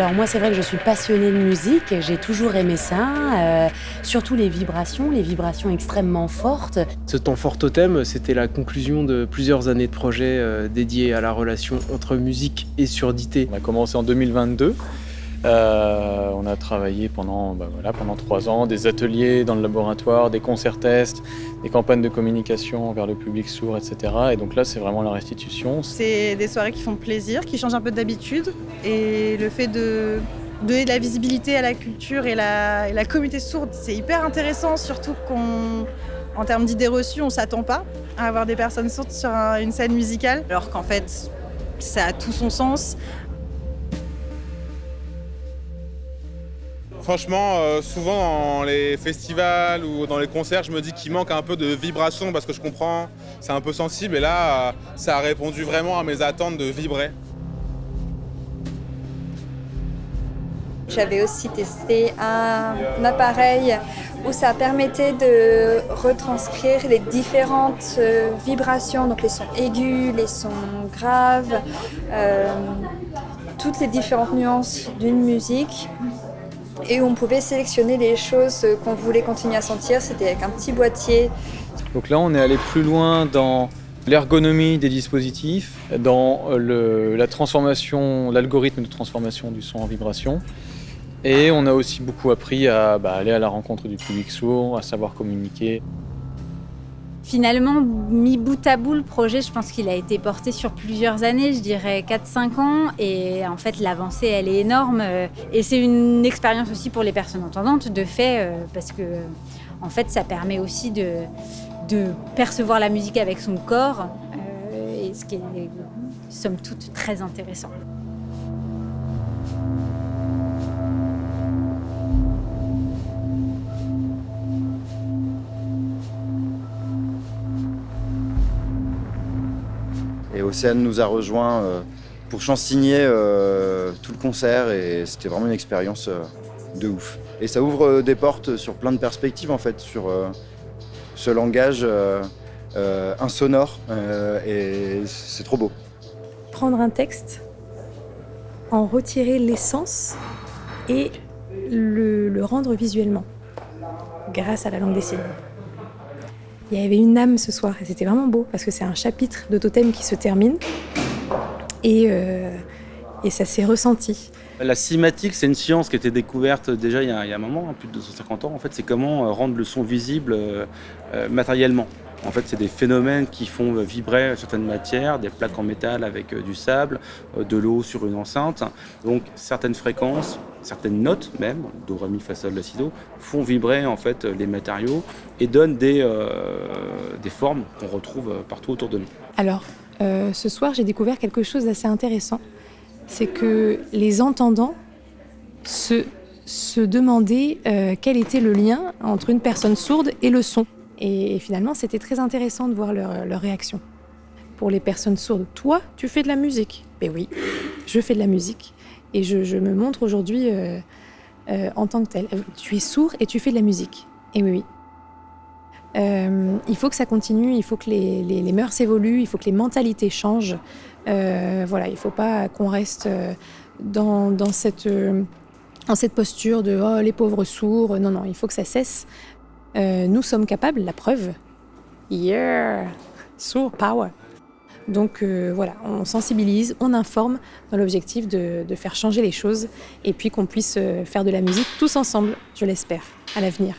Alors moi, c'est vrai que je suis passionnée de musique, j'ai toujours aimé ça, surtout les vibrations extrêmement fortes. Ce temps fort totem, c'était la conclusion de plusieurs années de projets dédiés à la relation entre musique et surdité. On a commencé en 2022. On a travaillé pendant 3 ans, des ateliers dans le laboratoire, des concerts-tests, des campagnes de communication vers le public sourd, etc. Et donc là, c'est vraiment la restitution. C'est des soirées qui font plaisir, qui changent un peu d'habitude. Et le fait de donner de la visibilité à la culture et la communauté sourde, c'est hyper intéressant, surtout qu'en termes d'idées reçues, on ne s'attend pas à avoir des personnes sourdes sur une scène musicale, alors qu'en fait, ça a tout son sens. Franchement, souvent dans les festivals ou dans les concerts, je me dis qu'il manque un peu de vibration parce que je comprends, c'est un peu sensible et là, ça a répondu vraiment à mes attentes de vibrer. J'avais aussi testé un appareil où ça permettait de retranscrire les différentes vibrations, donc les sons aigus, les sons graves, toutes les différentes nuances d'une musique. Et où on pouvait sélectionner les choses qu'on voulait continuer à sentir, c'était avec un petit boîtier. Donc là, on est allé plus loin dans l'ergonomie des dispositifs, dans la transformation, l'algorithme de transformation du son en vibration. Et on a aussi beaucoup appris à aller à la rencontre du public sourd, à savoir communiquer. Finalement, mis bout à bout, le projet, je pense qu'il a été porté sur plusieurs années, je dirais 4-5 ans. Et en fait, l'avancée, elle est énorme. Et c'est une expérience aussi pour les personnes entendantes, de fait, parce que en fait, ça permet aussi de percevoir la musique avec son corps, et ce qui est, somme toute, très intéressant. Et Océane nous a rejoints pour chansigner tout le concert et c'était vraiment une expérience de ouf. Et ça ouvre des portes sur plein de perspectives en fait, sur ce langage insonore et c'est trop beau. Prendre un texte, en retirer l'essence et le rendre visuellement grâce à la langue des signes. Il y avait une âme ce soir et c'était vraiment beau parce que c'est un chapitre de Totem qui se termine et ça s'est ressenti. La cinématique, c'est une science qui a été découverte déjà il y a un moment, plus de 250 ans. En fait, c'est comment rendre le son visible matériellement. En fait, c'est des phénomènes qui font vibrer certaines matières, des plaques en métal avec du sable, de l'eau sur une enceinte. Donc, certaines fréquences, certaines notes même, do, ré, mi, fa, sol, la, si, do, font vibrer en fait les matériaux et donnent des formes qu'on retrouve partout autour de nous. Alors, ce soir, j'ai découvert quelque chose d'assez intéressant. C'est que les entendants se demandaient quel était le lien entre une personne sourde et le son. Et finalement, c'était très intéressant de voir leur réaction. Pour les personnes sourdes, toi, tu fais de la musique. Ben oui, je fais de la musique. Et je me montre aujourd'hui en tant que telle. Tu es sourd et tu fais de la musique. Et oui. Il faut que ça continue, il faut que les mœurs évoluent, il faut que les mentalités changent. Voilà, il ne faut pas qu'on reste dans cette posture de « oh, les pauvres sourds ». Non, non, il faut que ça cesse. Nous sommes capables, la preuve. Yeah, sourd power. Donc voilà, on sensibilise, on informe dans l'objectif de faire changer les choses et puis qu'on puisse faire de la musique tous ensemble, je l'espère, à l'avenir.